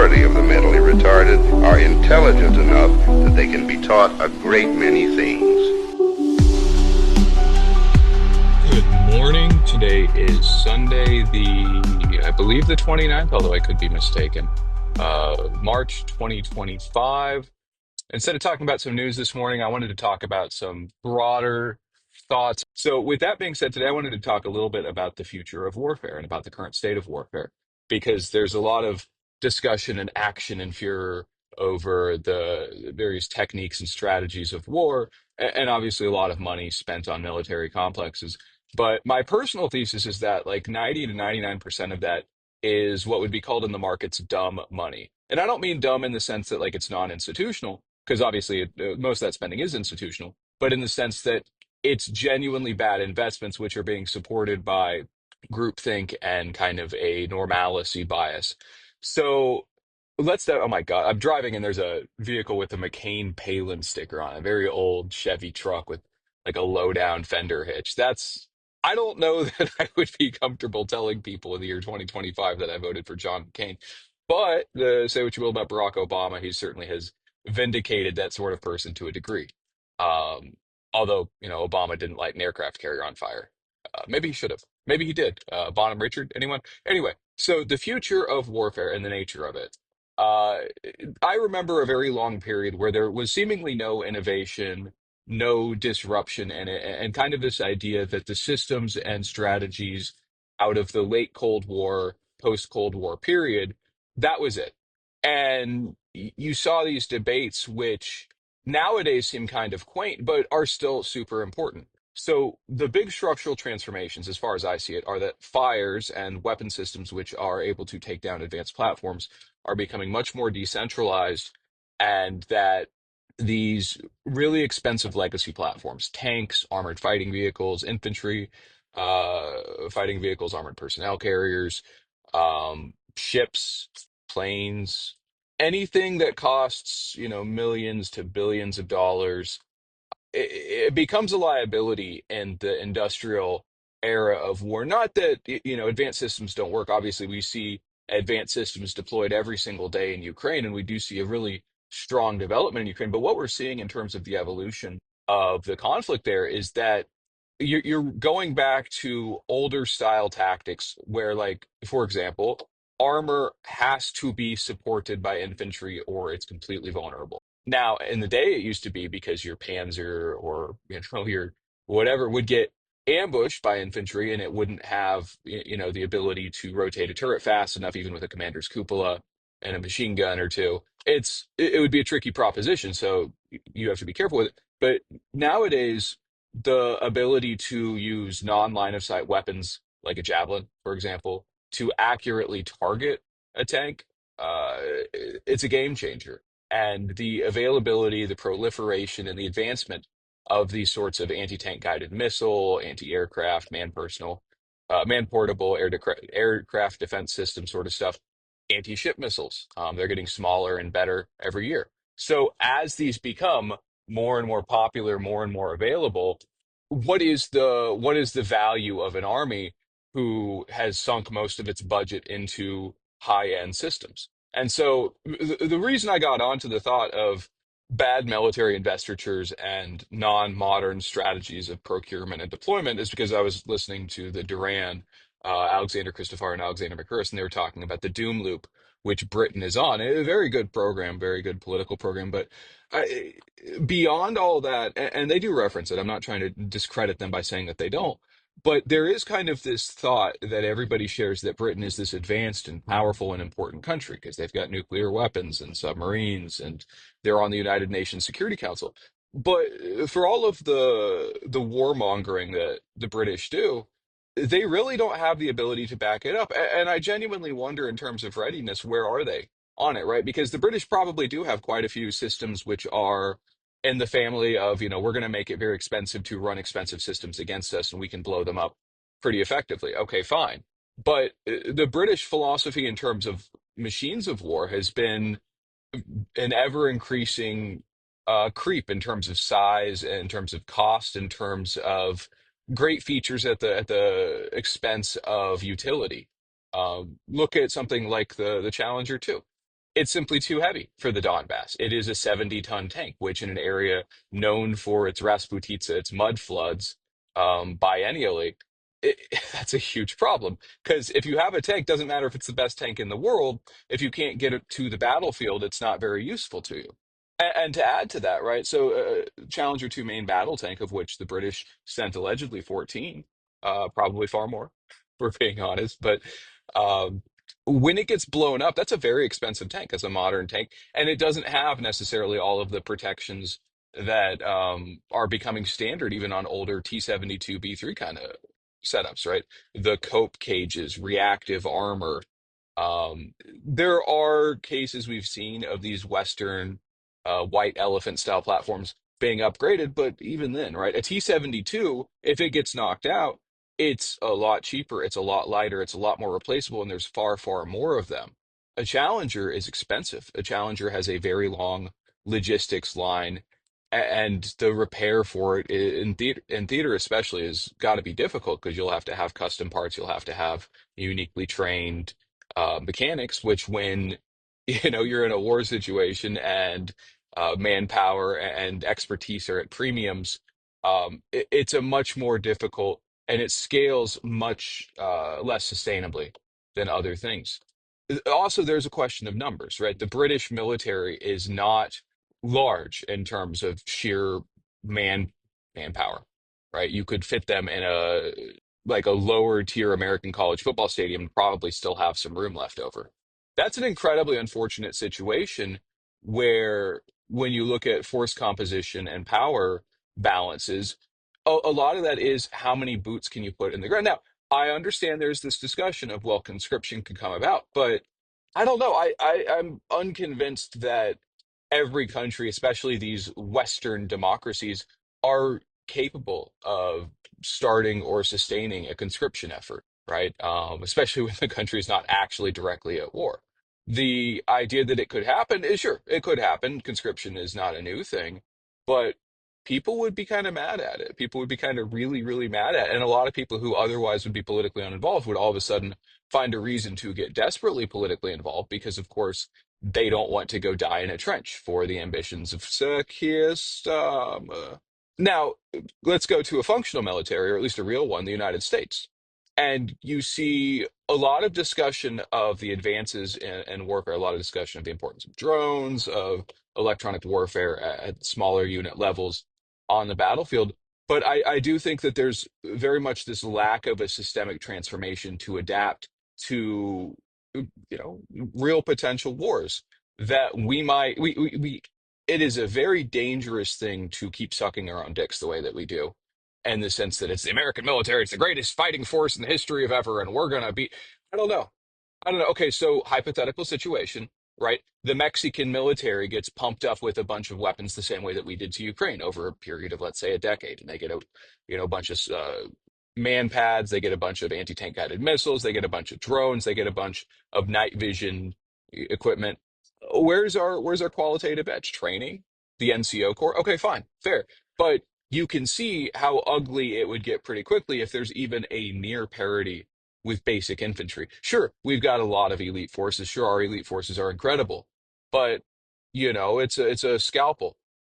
majority of the mentally retarded are intelligent enough that they can be taught a great many things. Good morning. Today is Sunday, I believe the 29th, although I could be mistaken. March 2025. Instead of talking about some news this morning, I wanted to talk about some broader thoughts. So, with that being said, today I wanted to talk a little bit about the future of warfare and about the current state of warfare, because there's a lot of discussion and action and furor over the various techniques and strategies of war, and obviously a lot of money spent on military complexes. But my personal thesis is that like 90 to 99% of that is what would be called in the markets dumb money. And I don't mean dumb in the sense that like it's non-institutional, because obviously most of that spending is institutional, but in the sense that it's genuinely bad investments which are being supported by groupthink and kind of a normalcy bias. So oh my God, I'm driving and there's a vehicle with a McCain Palin sticker on it, a very old Chevy truck with like a low down fender hitch. I don't know that I would be comfortable telling people in the year 2025 that I voted for John McCain. But say what you will about Barack Obama, he certainly has vindicated that sort of person to a degree. Um, Although, Obama didn't light an aircraft carrier on fire. Maybe he should have. Maybe he did. Bonham Richard, anyone? Anyway, so the future of warfare and the nature of it. Uh, I remember a very long period where there was seemingly no innovation, no disruption in it, and kind of this idea that the systems and strategies out of the late Cold War, post Cold War period, that was it. And you saw these debates, which nowadays seem kind of quaint, but are still super important. So the big structural transformations, as far as I see it, are that fires and weapon systems which are able to take down advanced platforms are becoming much more decentralized, and that these really expensive legacy platforms, tanks, armored fighting vehicles, infantry, fighting vehicles, armored personnel carriers, ships, planes, anything that costs, millions to billions of dollars, it becomes a liability in the industrial era of war. Not that, advanced systems don't work. Obviously, we see advanced systems deployed every single day in Ukraine, and we do see a really strong development in Ukraine. But what we're seeing in terms of the evolution of the conflict there is that you're going back to older style tactics where, like, for example, armor has to be supported by infantry or it's completely vulnerable. Now, in the day, it used to be because your Panzer or your whatever would get ambushed by infantry, and it wouldn't have the ability to rotate a turret fast enough, even with a commander's cupola and a machine gun or two. It would be a tricky proposition, so you have to be careful with it. But nowadays, the ability to use non-line of sight weapons like a javelin, for example, to accurately target a tank, it's a game changer. And the availability, the proliferation, and the advancement of these sorts of anti-tank guided missile, anti-aircraft, man-portable aircraft defense system sort of stuff, anti-ship missiles. They're getting smaller and better every year. So as these become more and more popular, more and more available, what is the value of an army who has sunk most of its budget into high-end systems? And so the reason I got onto the thought of bad military investitures and non-modern strategies of procurement and deployment is because I was listening to the Duran, Alexander Christopher and Alexander McCurris, and they were talking about the doom loop, which Britain is on. A very good program, very good political program, but I, beyond all that, and they do reference it. I'm not trying to discredit them by saying that they don't, but there is kind of this thought that everybody shares that Britain is this advanced and powerful and important country because they've got nuclear weapons and submarines and they're on the United Nations Security Council. But for all of the warmongering that the British do, they really don't have the ability to back it up. And I genuinely wonder, in terms of readiness, where are they on it, right? Because the British probably do have quite a few systems which are in the family of, we're going to make it very expensive to run expensive systems against us and we can blow them up pretty effectively. Okay, fine. But the British philosophy in terms of machines of war has been an ever increasing creep in terms of size, in terms of cost, in terms of great features at the expense of utility. Look at something like the Challenger 2. it's simply too heavy for the Donbass. It is a 70-ton tank, which in an area known for its Rasputitsa, its mud floods, biennially, it, that's a huge problem. Because if you have a tank, doesn't matter if it's the best tank in the world, if you can't get it to the battlefield, it's not very useful to you. And to add to that, right? So, Challenger 2 main battle tank, of which the British sent allegedly 14, probably far more, if we're being honest. But um, when it gets blown up, that's a very expensive tank as a modern tank, and it doesn't have necessarily all of the protections that are becoming standard even on older T-72 B3 kind of setups, right? The cope cages, reactive armor. There are cases we've seen of these Western white elephant style platforms being upgraded, but even then, right? A T-72, if it gets knocked out, it's a lot cheaper, it's a lot lighter, it's a lot more replaceable, and there's far, far more of them. A Challenger is expensive. A Challenger has a very long logistics line, and the repair for it in theater especially has got to be difficult because you'll have to have custom parts, you'll have to have uniquely trained mechanics, which when you're in a war situation and manpower and expertise are at premiums, it's a much more difficult and it scales much less sustainably than other things. Also, there's a question of numbers, right? The British military is not large in terms of sheer man manpower, right? You could fit them in a lower tier American college football stadium and probably still have some room left over. That's an incredibly unfortunate situation where when you look at force composition and power balances, a lot of that is how many boots can you put in the ground. Now, I understand there's this discussion of, well, conscription can come about, but I don't know. I'm unconvinced that every country, especially these Western democracies, are capable of starting or sustaining a conscription effort, right? Especially when the country is not actually directly at war. The idea that it could happen is sure, it could happen. Conscription is not a new thing, but people would be kind of mad at it. People would be kind of really, really mad at it. And a lot of people who otherwise would be politically uninvolved would all of a sudden find a reason to get desperately politically involved because, of course, they don't want to go die in a trench for the ambitions of Keir Starmer. Now, let's go to a functional military, or at least a real one, the United States. And you see a lot of discussion of the advances in warfare, a lot of discussion of the importance of drones, of electronic warfare at smaller unit levels on the battlefield. But I do think that there's very much this lack of a systemic transformation to adapt to, real potential wars that we it is a very dangerous thing to keep sucking our own dicks the way that we do, in the sense that it's the American military, it's the greatest fighting force in the history of ever, and we're gonna be. I don't know. I don't know. Okay, so hypothetical situation, right? The Mexican military gets pumped up with a bunch of weapons the same way that we did to Ukraine over a period of, let's say, a decade, and they get a bunch of man pads, they get a bunch of anti-tank guided missiles, they get a bunch of drones, they get a bunch of night vision equipment. Where's our qualitative edge? Training, the NCO Corps. Okay, fine, fair, but you can see how ugly it would get pretty quickly if there's even a near parity with basic infantry. Sure, we've got a lot of elite forces. Sure, our elite forces are incredible, but it's a scalpel,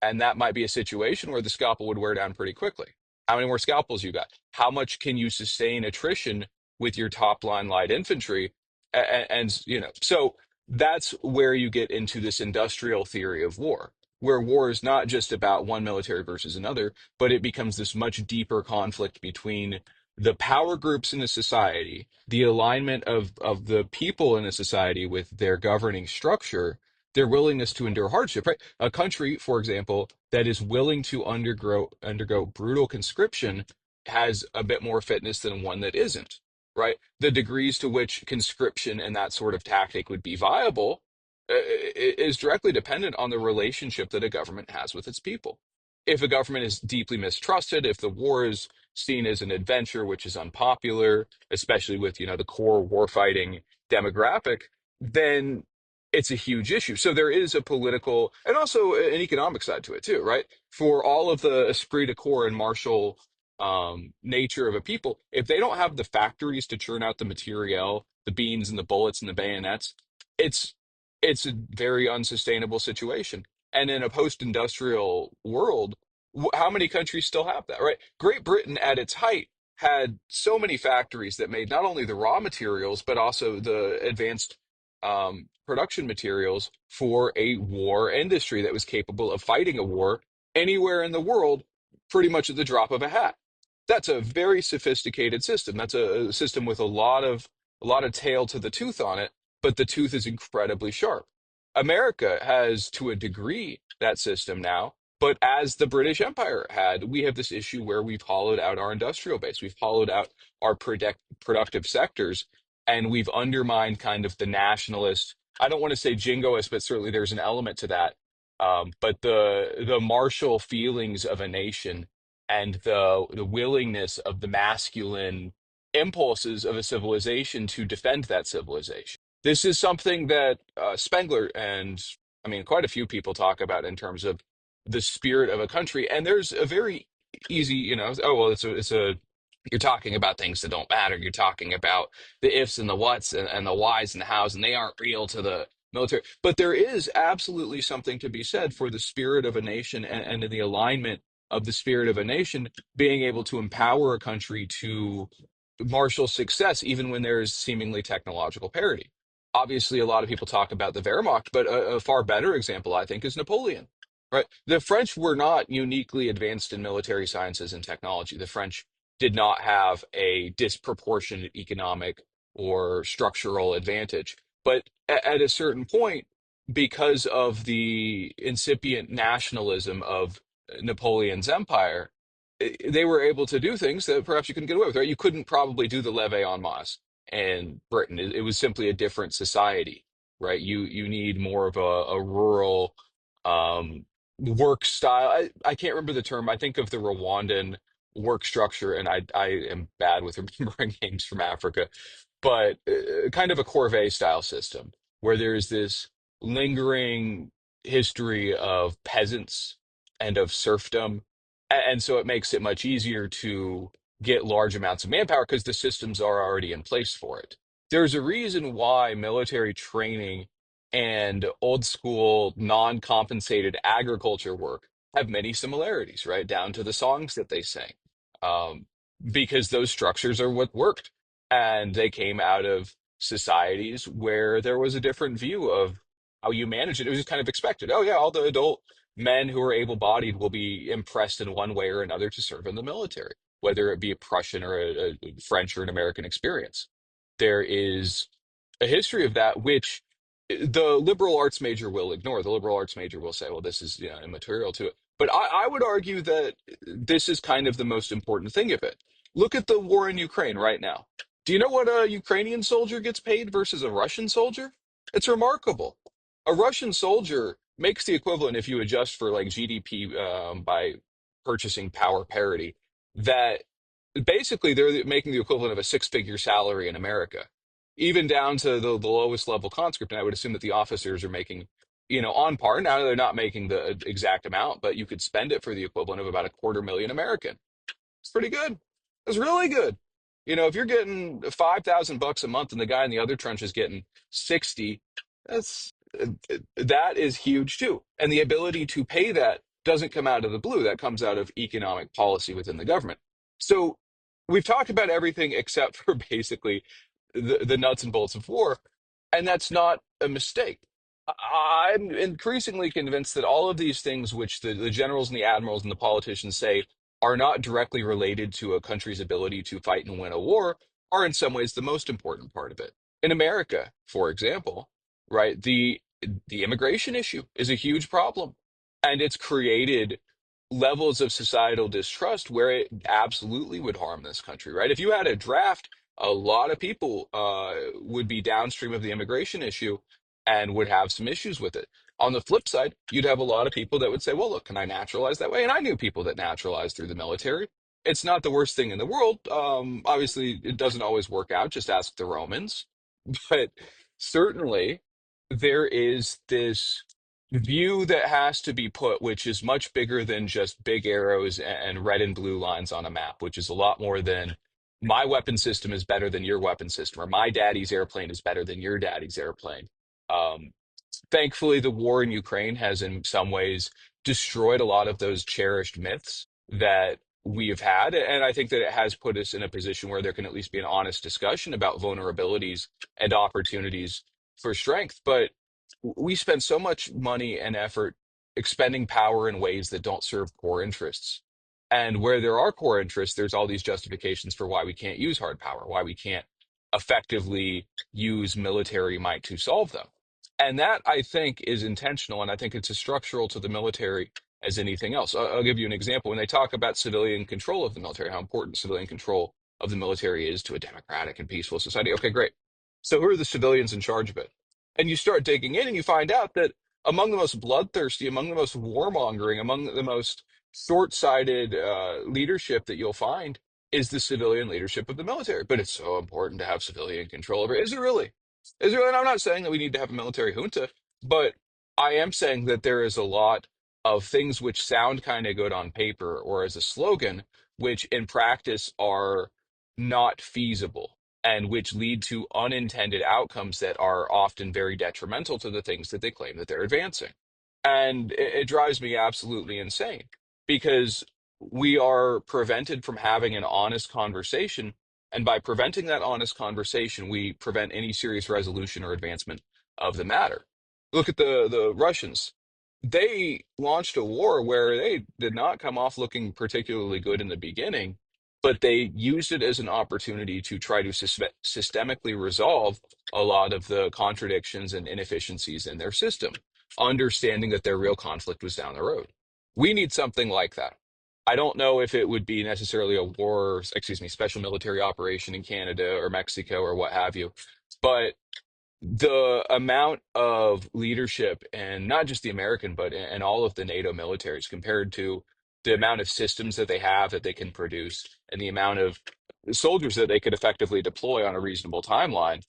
and that might be a situation where the scalpel would wear down pretty quickly. How many more scalpels you got? How much can you sustain attrition with your top line light infantry? So that's where you get into this industrial theory of war, where war is not just about one military versus another, but it becomes this much deeper conflict between the power groups in a society, the alignment of the people in a society with their governing structure, their willingness to endure hardship, right? A country, for example, that is willing to undergo brutal conscription has a bit more fitness than one that isn't, right? The degrees to which conscription and that sort of tactic would be viable is directly dependent on the relationship that a government has with its people. If a government is deeply mistrusted, if the war is seen as an adventure which is unpopular, especially with, the core warfighting demographic, then it's a huge issue. So there is a political and also an economic side to it too, right? For all of the esprit de corps and martial nature of a people, if they don't have the factories to churn out the materiel, the beans and the bullets and the bayonets, it's it's a very unsustainable situation. And in a post-industrial world, how many countries still have that, right? Great Britain at its height had so many factories that made not only the raw materials, but also the advanced production materials for a war industry that was capable of fighting a war anywhere in the world, pretty much at the drop of a hat. That's a very sophisticated system. That's a system with a lot of tail to the tooth on it, but the tooth is incredibly sharp. America has, to a degree, that system now, but as the British Empire had, we have this issue where we've hollowed out our industrial base, we've hollowed out our productive sectors, and we've undermined kind of the nationalist. I don't want to say jingoist, but certainly there's an element to that. But the martial feelings of a nation and the willingness of the masculine impulses of a civilization to defend that civilization. This is something that Spengler and I mean quite a few people talk about in terms of the spirit of a country. And there's a very easy, oh well, it's a you're talking about things that don't matter. You're talking about the ifs and the whats and the whys and the hows, and they aren't real to the military. But there is absolutely something to be said for the spirit of a nation and the alignment of the spirit of a nation being able to empower a country to martial success, even when there's seemingly technological parity. Obviously, a lot of people talk about the Wehrmacht, but a far better example, I think, is Napoleon. Right? The French were not uniquely advanced in military sciences and technology. The French did not have a disproportionate economic or structural advantage. But at a certain point, because of the incipient nationalism of Napoleon's empire, they were able to do things that perhaps you couldn't get away with, right? You couldn't probably do the levee en masse in Britain. It was simply a different society, right? You need more of a rural work style. I can't remember the term. I think of the Rwandan work structure, and I am bad with remembering names from Africa, but kind of a corvée style system where there's this lingering history of peasants and of serfdom. And so it makes it much easier to get large amounts of manpower because the systems are already in place for it. There's a reason why military training and old school non-compensated agriculture work have many similarities, right? Down to the songs that they sing. Um, because those structures are what worked. And they came out of societies where there was a different view of how you manage it. It was just kind of expected. Oh, yeah, all the adult men who are able-bodied will be impressed in one way or another to serve in the military, whether it be a Prussian or a French or an American experience. There is a history of that, which the liberal arts major will ignore. The liberal arts major will say, well, this is immaterial to it. But I would argue that this is kind of the most important thing of it. Look at the war in Ukraine right now. Do you know what a Ukrainian soldier gets paid versus a Russian soldier? It's remarkable. A Russian soldier makes the equivalent if you adjust for like GDP by purchasing power parity, that basically they're making the equivalent of a six-figure salary in America, even down to the lowest level conscript. And I would assume that the officers are making, on par. Now they're not making the exact amount, but you could spend it for the equivalent of about a quarter million American. It's pretty good. It's really good. If you're getting 5,000 bucks a month and the guy in the other trench is getting 60, that's that is huge too. And the ability to pay that doesn't come out of the blue. That comes out of economic policy within the government. So we've talked about everything except for basically the nuts and bolts of war, and that's not a mistake. I'm increasingly convinced that all of these things, which the generals and the admirals and the politicians say are not directly related to a country's ability to fight and win a war, are in some ways the most important part of it. In America, for example, right, the immigration issue is a huge problem, and it's created levels of societal distrust where it absolutely would harm this country, right? If you had a draft, a lot of people would be downstream of the immigration issue and would have some issues with it. On the flip side, you'd have a lot of people that would say, well, look, can I naturalize that way? And I knew people that naturalized through the military. It's not the worst thing in the world. Obviously, it doesn't always work out. Just ask the Romans. But certainly, there is this view that has to be put, which is much bigger than just big arrows and red and blue lines on a map, which is a lot more than my weapon system is better than your weapon system, or my daddy's airplane is better than your daddy's airplane. Um, Thankfully, the war in Ukraine has, in some ways, destroyed a lot of those cherished myths that we have had. And I think that it has put us in a position where there can at least be an honest discussion about vulnerabilities and opportunities for strength. But we spend so much money and effort expending power in ways that don't serve core interests. And where there are core interests, there's all these justifications for why we can't use hard power, why we can't effectively use military might to solve them. And that I think is intentional, and I think it's as structural to the military as anything else. I'll give you an example. When they talk about civilian control of the military, how important civilian control of the military is to a democratic and peaceful society. Okay, great. So who are the civilians in charge of it? And you start digging in and you find out that among the most bloodthirsty, among the most warmongering, among the most short-sighted leadership that you'll find is the civilian leadership of the military. But it's so important to have civilian control over it. Is it really? Is it really? And I'm not saying that we need to have a military junta, but I am saying that there is a lot of things which sound kind of good on paper or as a slogan, which in practice are not feasible and which lead to unintended outcomes that are often very detrimental to the things that they claim that they're advancing. And it drives me absolutely insane because we are prevented from having an honest conversation. And by preventing that honest conversation, we prevent any serious resolution or advancement of the matter. Look at the Russians. They launched a war where they did not come off looking particularly good in the beginning, but they used it as an opportunity to try to systemically resolve a lot of the contradictions and inefficiencies in their system, understanding that their real conflict was down the road. We need something like that. I don't know if it would be necessarily a war, excuse me, special military operation in Canada or Mexico or what have you, but the amount of leadership and not just the American, but and all of the NATO militaries compared to the amount of systems that they have that they can produce and the amount of soldiers that they could effectively deploy on a reasonable timeline,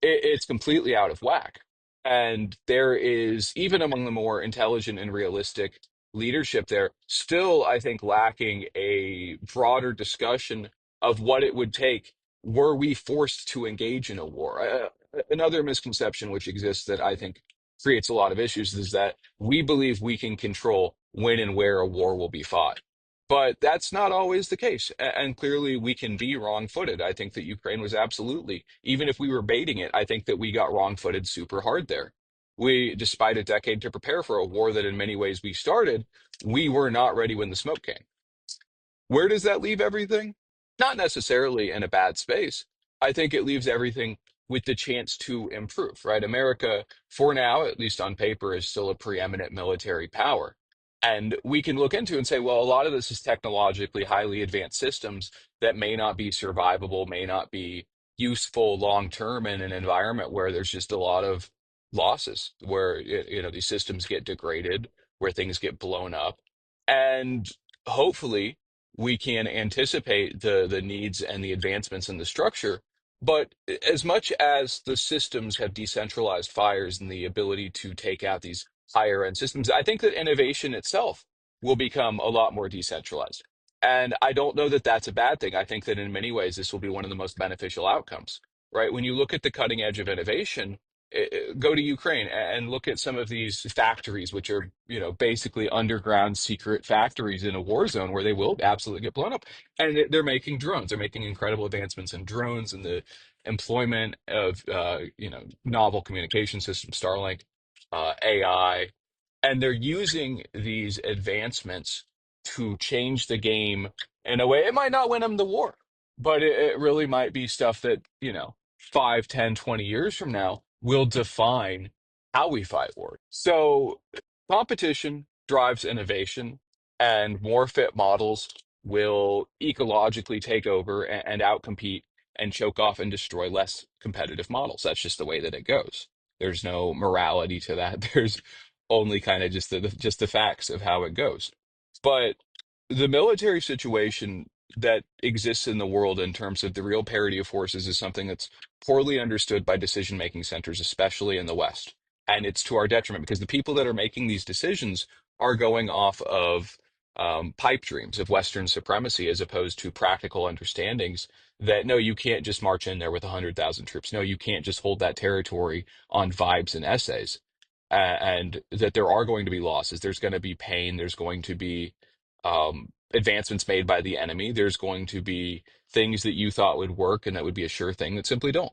it's completely out of whack. And there is, even among the more intelligent and realistic leadership there, still, I think, lacking a broader discussion of what it would take were we forced to engage in a war. Another misconception which exists that I think creates a lot of issues is that we believe we can control when and where a war will be fought. But that's not always the case. And clearly, we can be wrong footed. I think that Ukraine was absolutely, even if we were baiting it, I think that we got wrong footed super hard there. Despite a decade to prepare for a war that in many ways we started, we were not ready when the smoke came. Where does that leave everything? Not necessarily in a bad space. I think it leaves everything with the chance to improve, right? America, for now, at least on paper, is still a preeminent military power. And we can look into and say, well, a lot of this is technologically highly advanced systems that may not be survivable, may not be useful long term in an environment where there's just a lot of losses, where these systems get degraded, where things get blown up. And hopefully we can anticipate the needs and the advancements in the structure. But as much as the systems have decentralized fires and the ability to take out these higher end systems, I think that innovation itself will become a lot more decentralized. And I don't know that that's a bad thing. I think that in many ways, this will be one of the most beneficial outcomes, right? When you look at the cutting edge of innovation, go to Ukraine and look at some of these factories, which are, basically underground secret factories in a war zone where they will absolutely get blown up. And they're making drones. They're making incredible advancements in drones and the employment of, novel communication systems, Starlink, AI, and they're using these advancements to change the game in a way. It might not win them the war, but it really might be stuff that, 5, 10, 20 years from now will define how we fight wars. So competition drives innovation, and more fit models will ecologically take over and outcompete and choke off and destroy less competitive models. That's just the way that it goes. There's no morality to that. There's only kind of just the facts of how it goes. But the military situation that exists in the world in terms of the real parity of forces is something that's poorly understood by decision-making centers, especially in the West. And it's to our detriment because the people that are making these decisions are going off of pipe dreams of Western supremacy as opposed to practical understandings that no, you can't just march in there with 100,000 troops. No, you can't just hold that territory on vibes and essays. and that there are going to be losses. There's going to be pain. There's going to be advancements made by the enemy. There's going to be things that you thought would work and that would be a sure thing that simply don't.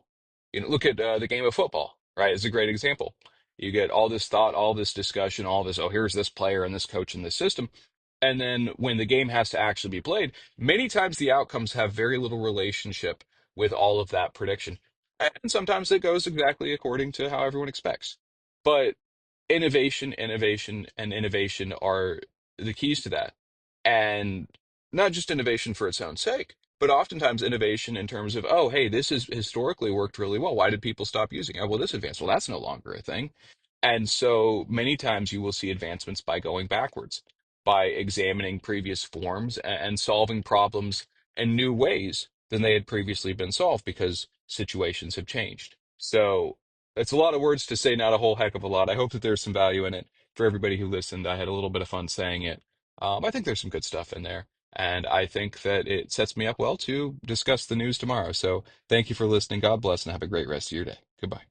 Look at the game of football, right? It's a great example. You get all this thought, all this discussion, all this, oh, here's this player and this coach and this system. And then when the game has to actually be played, many times the outcomes have very little relationship with all of that prediction. And sometimes it goes exactly according to how everyone expects. But innovation, innovation, and innovation are the keys to that. And not just innovation for its own sake, but oftentimes innovation in terms of, oh, hey, this has historically worked really well. Why did people stop using it? Oh, well, this advanced. Well, that's no longer a thing. And so many times you will see advancements by going backwards, by examining previous forms and solving problems in new ways than they had previously been solved because situations have changed. So it's a lot of words to say, not a whole heck of a lot. I hope that there's some value in it for everybody who listened. I had a little bit of fun saying it. I think there's some good stuff in there. And I think that it sets me up well to discuss the news tomorrow. So thank you for listening. God bless and have a great rest of your day. Goodbye.